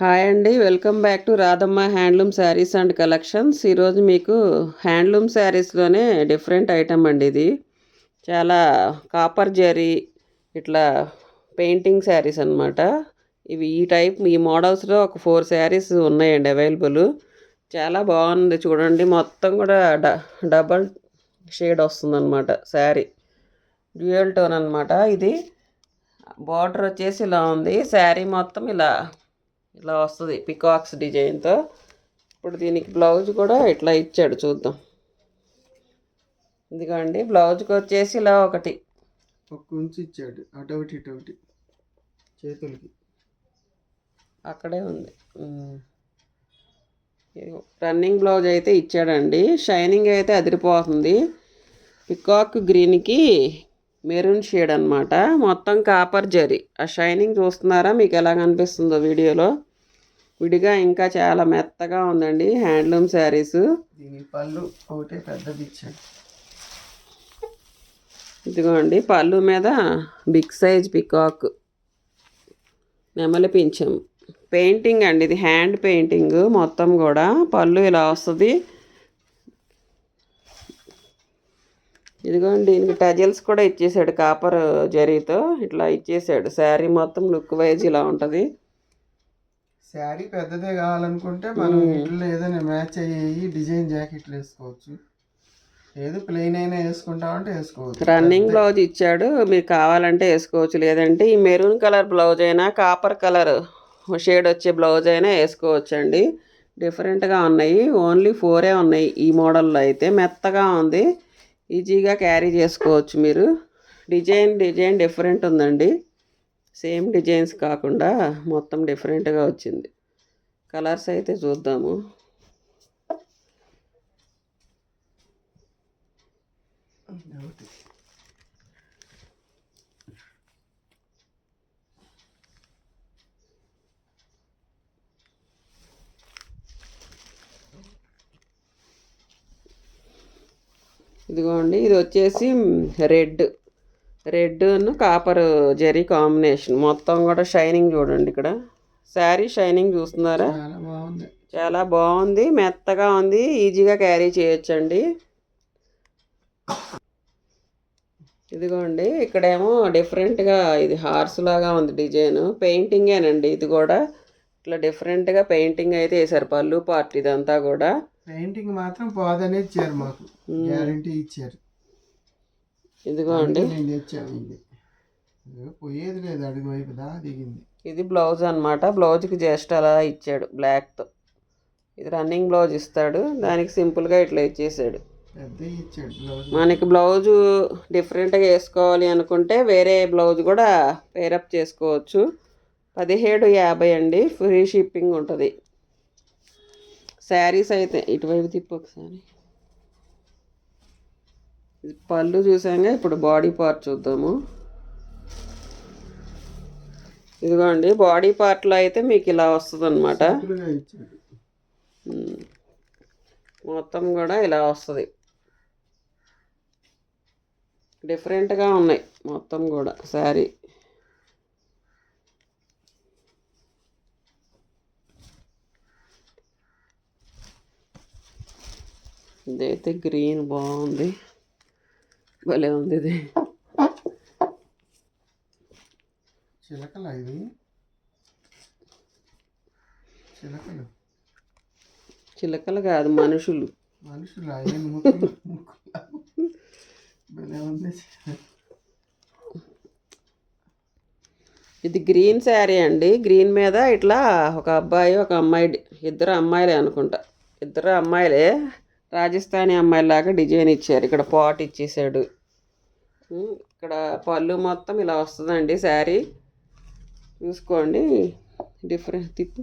Hi అండి, welcome back to Radhamma handloom saris and collections. ఈరోజు మీకు హ్యాండ్లూమ్ శారీస్లోనే డిఫరెంట్ ఐటమ్ అండి. ఇది చాలా కాపర్ జరీ ఇట్లా పెయింటింగ్ శారీస్ అనమాట. ఇవి ఈ మోడల్స్లో ఒక 4 శారీస్ ఉన్నాయండి అవైలబుల్. చాలా బాగుంది చూడండి. మొత్తం కూడా డబల్ షేడ్ వస్తుందన్నమాట శారీ. డ్యూయల్ టోన్ అనమాట. ఇది బార్డర్ వచ్చేసి ఇలా ఉంది. శారీ మొత్తం ఇలా ఇలా వస్తుంది పికాక్స్ డిజైన్తో. ఇప్పుడు దీనికి బ్లౌజ్ కూడా ఇట్లా ఇచ్చాడు, చూద్దాం. ఇదిగోండి, బ్లౌజ్కి వచ్చేసి ఇలా ఒకటి ఉంచి ఇచ్చాడు, అటొకటి ఇటొకటి చేతులకి అక్కడే ఉంది. రన్నింగ్ బ్లౌజ్ అయితే ఇచ్చాడండి. షైనింగ్ అయితే అదిరిపోతుంది. పికాక్ గ్రీన్కి మెరూన్ షేడ్ అనమాట. మొత్తం కాపర్ జరీ. ఆ షైనింగ్ చూస్తున్నారా, మీకు ఎలా కనిపిస్తుందో వీడియోలో. విడిగా ఇంకా చాలా మెత్తగా ఉందండి హ్యాండ్లూమ్ శారీస్. దీని పళ్ళు ఒకటే పెద్దది ఇచ్చాడు. ఇదిగోండి, పళ్ళు మీద బిగ్ సైజ్ పికాక్ నెమలి పింఛం పెయింటింగ్ అండి. ఇది హ్యాండ్ పెయింటింగ్ మొత్తం కూడా. పళ్ళు ఇలా వస్తుంది. ఇదిగోండి, దీనికి టజల్స్ కూడా ఇచ్చేసాడు కాపర్ జరీతో. ఇట్లా ఇచ్చేసాడు. శారీ మొత్తం లుక్ వైజ్ ఇలా ఉంటుంది. శారీ పెద్దదే కావాలనుకుంటే మనం ఇంట్లో ఏదైనా మ్యాచ్ అయ్యి డిజైన్ జాకెట్లు వేసుకోవచ్చు. ఏదో ప్లెయిన్ అయినా వేసుకుంటామంటే వేసుకోవచ్చు. రన్నింగ్ బ్లౌజ్ ఇచ్చాడు, మీరు కావాలంటే వేసుకోవచ్చు. లేదంటే ఈ మెరూన్ కలర్ బ్లౌజ్ అయినా కాపర్ కలర్ షేడ్ వచ్చే బ్లౌజ్ అయినా వేసుకోవచ్చు అండి. డిఫరెంట్గా ఉన్నాయి. ఓన్లీ 4 ఉన్నాయి ఈ మోడల్లో. అయితే మెత్తగా ఉంది, ఈజీగా క్యారీ చేసుకోవచ్చు మీరు. డిజైన్ డిఫరెంట్ ఉందండి. సేమ్ డిజైన్స్ కాకుండా మొత్తం డిఫరెంట్గా వచ్చింది. కలర్స్ అయితే చూద్దాము. ఇదిగోండి, ఇది వచ్చేసి రెడ్ కాపర్ జరీ కాంబినేషన్. మొత్తం కూడా షైనింగ్ చూడండి. ఇక్కడ శారీ షైనింగ్ చూస్తున్నారా, చాలా బాగుంది. మెత్తగా ఉంది, ఈజీగా క్యారీ చేయొచ్చండి. ఇదిగోండి, ఇక్కడేమో డిఫరెంట్గా ఇది హార్స్ లాగా ఉంది డిజైన్. పెయింటింగేనండి ఇది కూడా. ఇట్లా డిఫరెంట్గా పెయింటింగ్ అయితే వేసారు పళ్ళు పార్ట్. ఇదంతా కూడా పెయింటింగ్ మాత్రం పోదనే ఇచ్చారు, మాకు గ్యారంటీ ఇచ్చారు. ఇదిగోండి, పోయేది లేదు, అడుగు వైపు దా దిగింది. ఇది బ్లౌజ్ అనమాట. బ్లౌజ్కి జస్ట్ అలా ఇచ్చాడు బ్లాక్తో. ఇది రన్నింగ్ బ్లౌజ్ ఇస్తాడు, దానికి సింపుల్గా ఇట్లా ఇచ్చేసాడు. మనకి బ్లౌజు డిఫరెంట్గా వేసుకోవాలి అనుకుంటే వేరే బ్లౌజ్ కూడా పేరప్ చేసుకోవచ్చు. 1750 అండి, ఫ్రీ షిప్పింగ్ ఉంటుంది. శారీస్ అయితే ఇటువైపు తిప్పు ఒకసారి. పళ్ళు చూసాగా, ఇప్పుడు బాడీ పార్ట్ చూద్దాము. ఇదిగోండి, బాడీ పార్ట్లో అయితే మీకు ఇలా వస్తుంది అనమాట. మొత్తం కూడా ఇలా వస్తుంది. డిఫరెంట్గా ఉన్నాయి మొత్తం కూడా శారీ. ఇదైతే గ్రీన్ బాగుంది, భలే ఉంది. ఇది చిలకలా, ఇది చిలకలు కాదు, మనుషులు. ఇది గ్రీన్ శారీ అండి. గ్రీన్ మీద ఇట్లా ఒక అబ్బాయి ఒక అమ్మాయి, ఇద్దరు అమ్మాయిలే అనుకుంటా. ఇద్దరు అమ్మాయిలే, రాజస్థానీ అమ్మాయిలాగా డిజైన్ ఇచ్చారు. ఇక్కడ పాట్ ఇచ్చేసాడు. ఇక్కడ పళ్ళు మొత్తం ఇలా వస్తుందండి శారీ. చూసుకోండి, డిఫరెంట్ తిప్పు.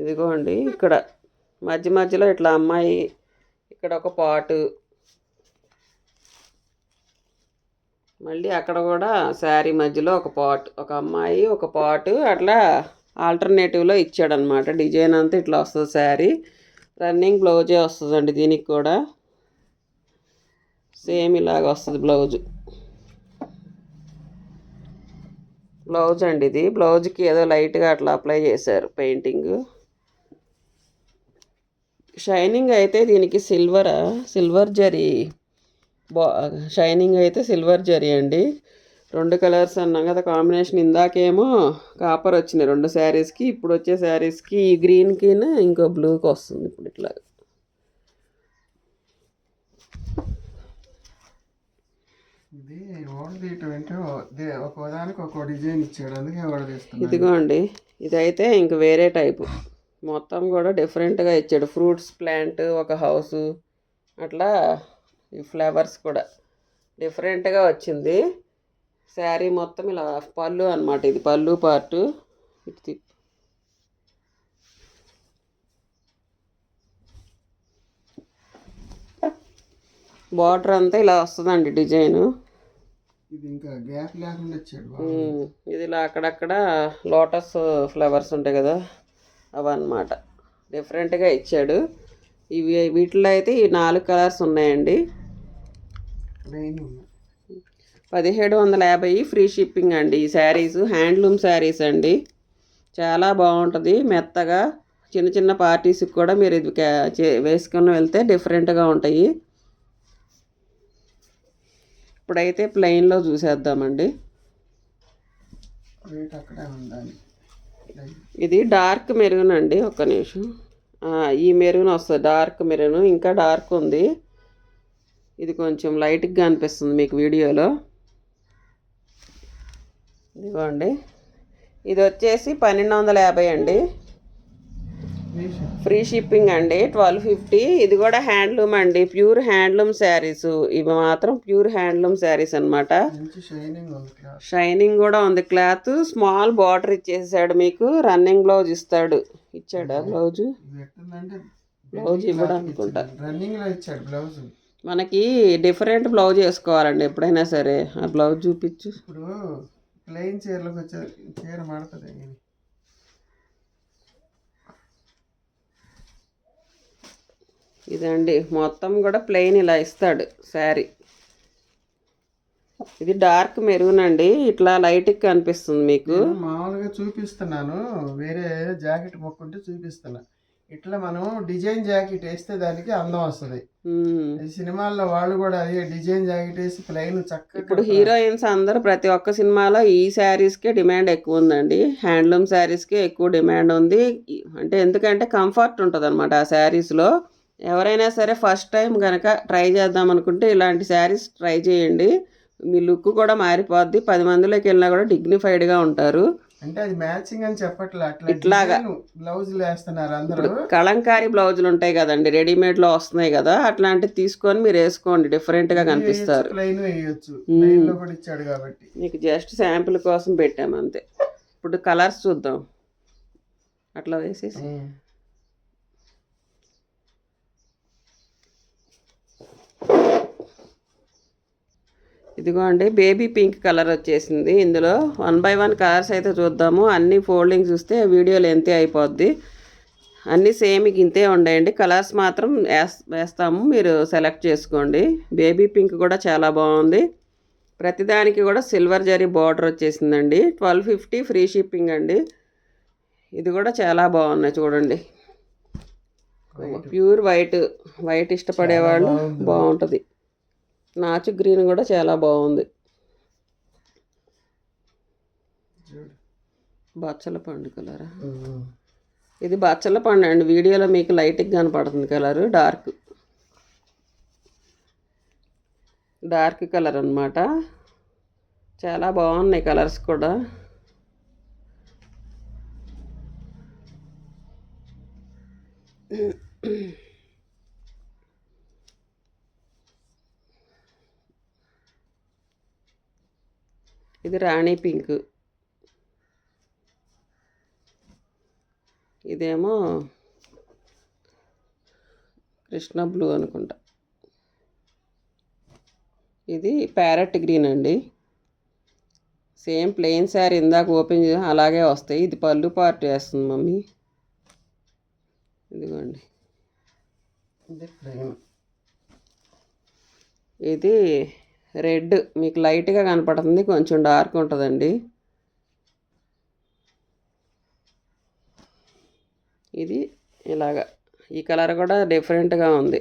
ఇదిగోండి, ఇక్కడ మధ్యలో ఇట్లా అమ్మాయి, ఇక్కడ ఒక పాటు, మళ్ళీ అక్కడ కూడా శారీ మధ్యలో ఒక పాట్, ఒక అమ్మాయి ఒక పాటు, అట్లా ఆల్టర్నేటివ్లో ఇచ్చాడనమాట. డిజైన్ అంతా ఇట్లా వస్తుంది శారీ. రన్నింగ్ బ్లౌజే వస్తుందండి దీనికి కూడా. సేమ్ ఇలాగ వస్తుంది బ్లౌజ్. బ్లౌజ్ అండి ఇది. బ్లౌజ్కి ఏదో లైట్గా అట్లా అప్లై చేశారు పెయింటింగ్. షైనింగ్ అయితే దీనికి సిల్వర్ జరీ షైనింగ్ అయితే సిల్వర్ జరీ అండి. 2 కలర్స్ అన్నాం కదా కాంబినేషన్. ఇందాకేమో కాపర్ వచ్చినాయి 2 శారీస్కి. ఇప్పుడు వచ్చే శారీస్కి ఈ గ్రీన్కి ఇంకో బ్లూకి వస్తుంది ఇప్పుడు ఇట్లా. ఇది ఓల్డ్ అంటే ఒకదానికి ఒక డిజైన్ ఇచ్చాడు, అందుకే ఓడదీస్తున్నాను. ఇదిగోండి ఇదైతే ఇంక వేరే టైపు, మొత్తం కూడా డిఫరెంట్గా ఇచ్చాడు. ఫ్రూట్స్ ప్లాంట్, ఒక హౌసు, అట్లా ఈ ఫ్లవర్స్ కూడా డిఫరెంట్గా వచ్చింది. శారీ మొత్తం ఇలా పళ్ళు అనమాట. ఇది పళ్ళు పార్టు. ఇటు బార్డర్ అంతా ఇలా వస్తుందండి డిజైను. ఇది ఇంకా గ్యాప్ లేకుండా ఇచ్చాడు. ఇది ఇలా అక్కడక్కడ లోటస్ ఫ్లవర్స్ ఉంటాయి కదా అవన్నమాట, డిఫరెంట్గా ఇచ్చాడు. వీటిలో అయితే ఈ 4 కలర్స్ ఉన్నాయండి. 1750 ఫ్రీ షిప్పింగ్ అండి. ఈ శారీస్ హ్యాండ్లూమ్ శారీస్ అండి. చాలా బాగుంటుంది, మెత్తగా. చిన్న చిన్న పార్టీస్కి కూడా మీరు ఇది వేసుకొని వెళ్తే డిఫరెంట్గా ఉంటాయి. ఇప్పుడైతే ప్లెయిన్లో చూసేద్దామండి. ఇది డార్క్ మెరూన్ అండి. ఒక్క నిమిషం, ఈ మెరూన్ వస్తుంది, డార్క్ మెరూన్. ఇంకా డార్క్ ఉంది, ఇది కొంచెం లైట్గా అనిపిస్తుంది మీకు వీడియోలో. ఇదిగోండి, ఇది వచ్చేసి 1250 అండి. ఫ్రీ షిప్పింగ్ అండి. 1250. ఇది కూడా హ్యాండ్లూమ్ అండి, ప్యూర్ హ్యాండ్లూమ్ శారీస్. ఇవి మాత్రం ప్యూర్ హ్యాండ్లూమ్ శారీస్ అనమాట. షైనింగ్ కూడా ఉంది క్లాత్. స్మాల్ బార్డర్ ఇచ్చేసాడు మీకు. రన్నింగ్ బ్లౌజ్ ఇచ్చాడా బ్లౌజ్ ఇవ్వడం అనుకుంటా. మనకి డిఫరెంట్ బ్లౌజ్ వేసుకోవాలండి ఎప్పుడైనా సరే. ఆ బ్లౌజ్ చూపించు. ఇప్పుడు ప్లెయిన్ చీరలకు వచ్చే చీర మాడుతుంది. ఇదండి మొత్తం కూడా ప్లెయిన్ ఇలా ఇస్తాడు శారీ. ఇది డార్క్ మెరూన్ అండి, ఇట్లా లైట్గా కనిపిస్తుంది మీకు. మామూలుగా చూపిస్తున్నాను, వేరే జాకెట్ మొక్కుంటే చూపిస్తున్నా. ఇట్లా మనం డిజైన్ జాకెట్ వేస్తే దానికి అందం వస్తుంది. సినిమాల్లో వాళ్ళు కూడా అదే డిజైన్ జాకెట్ వేసి ప్లెయిన్ చక్కగా. ఇప్పుడు హీరోయిన్స్ అందరూ ప్రతి ఒక్క సినిమాలో ఈ శారీస్కే డిమాండ్ ఎక్కువ ఉందండి. హ్యాండ్లూమ్ శారీస్కే ఎక్కువ డిమాండ్ ఉంది. అంటే ఎందుకంటే కంఫర్ట్ ఉంటుంది అనమాట ఆ శారీస్లో. ఎవరైనా సరే ఫస్ట్ టైం కనుక ట్రై చేద్దాం అనుకుంటే ఇలాంటి శారీస్ ట్రై చేయండి. మీ లుక్ కూడా మారిపోద్ది. 10 మందిలోకి వెళ్ళినా కూడా డిగ్నిఫైడ్గా ఉంటారు. అంటే అది మ్యాచింగ్ అని చెప్పట్లే, ఇట్లాగా బ్లౌజులు వేస్తున్నారు అందరూ. కలంకారీ బ్లౌజులు ఉంటాయి కదండి, రెడీమేడ్లో వస్తున్నాయి కదా, అట్లాంటివి తీసుకొని మీరు వేసుకోండి, డిఫరెంట్గా కనిపిస్తారు. ప్లెయిన్ వేయొచ్చు, ప్లెయిన్ లో కూడా ఇచ్చాడు కాబట్టి. మీకు జస్ట్ శాంపుల్ కోసం పెట్టాము అంతే. ఇప్పుడు కలర్స్ చూద్దాం. అట్లా వేసేసి ఇదిగో అండి, బేబీ పింక్ కలర్ వచ్చేసింది. ఇందులో 1 by 1 కలర్స్ అయితే చూద్దాము. అన్ని ఫోల్డింగ్ చూస్తే వీడియోలు ఎంతే అయిపోద్ది. అన్నీ సేమ్ ఇంతే ఉండేయండి. కలర్స్ మాత్రం వేస్తాము, మీరు సెలెక్ట్ చేసుకోండి. బేబీ పింక్ కూడా చాలా బాగుంది. ప్రతిదానికి కూడా సిల్వర్ జరీ బార్డర్ వచ్చేసిందండి. 1250 ఫ్రీ షిప్పింగ్ అండి. ఇది కూడా చాలా బాగున్నాయి చూడండి. ప్యూర్ వైట్ ఇష్టపడేవాళ్ళు బాగుంటుంది. నాచు గ్రీన్ కూడా చాలా బాగుంది. బచ్చల పండు కలరా? ఇది బచ్చల పండు అండి. వీడియోలో మీకు లైట్గా కనపడుతుంది కలరు. డార్క్ కలర్ అన్నమాట. చాలా బాగున్నాయి కలర్స్ కూడా. ఇది రాణి పింక్, ఇదేమో కృష్ణ బ్లూ అనుకుంటా. ఇది ప్యారెట్ గ్రీన్ అండి. సేమ్ ప్లెయిన్ శారీ ఇందాక ఓపెన్ అలాగే వస్తాయి. ఇది పళ్ళు పార్ట్ వేస్తుంది మమ్మీ. ఇదిగోండి, ఇది రెడ్ మీకు లైట్గా కనపడుతుంది, కొంచెం డార్క్ ఉంటుందండి. ఇది ఇలాగా ఈ కలర్ కూడా డిఫరెంట్గా ఉంది.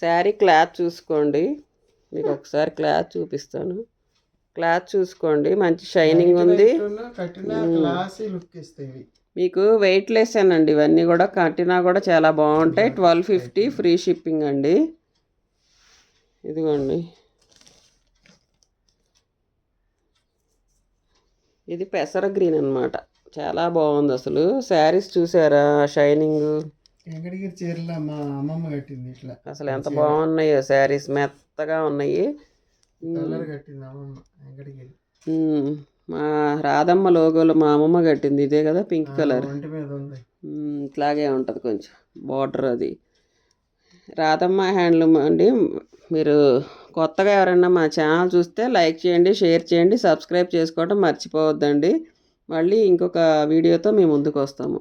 శారీ క్లాత్ చూసుకోండి, మీకు ఒకసారి క్లాత్ చూపిస్తాను. క్లాత్ చూసుకోండి, మంచి షైనింగ్ ఉంది. కట్టిన క్లాసీ లుక్ ఇస్తాయి. మీకు వెయిట్లెస్ అండి ఇవన్నీ కూడా, కట్టినా కూడా చాలా బాగుంటాయి. 1250 ఫ్రీ షిప్పింగ్ అండి. ఇదిగోండి, ఇది పెసర గ్రీన్ అన్నమాట. చాలా బాగుంది అసలు. శారీస్ చూసారా షైనింగ్? వెంకటగిరి చీరలో మా అమ్మమ్మ కట్టింది ఇట్లా. అసలు ఎంత బాగున్నాయో శారీస్, మెత్తగా ఉన్నాయి. కలర్ కట్టింది అమ్మమ్మ వెంకటగిరి. మా రాధమ్మ లోగోలో మా అమ్మమ్మ కట్టింది ఇదే కదా, పింక్ కలర్. ఒంటి మీద ఉంది. ఇట్లాగే ఉంటుంది కొంచెం బార్డర్. అది రాధమ్మ హ్యాండ్లూమ్ అండి. మీరు కొత్తగా ఎవరైనా మా ఛానల్ చూస్తే లైక్ చేయండి, షేర్ చేయండి, సబ్స్క్రైబ్ చేసుకోవడం మర్చిపోవద్దండి. మళ్ళీ ఇంకొక వీడియోతో మేము ముందుకు వస్తాము.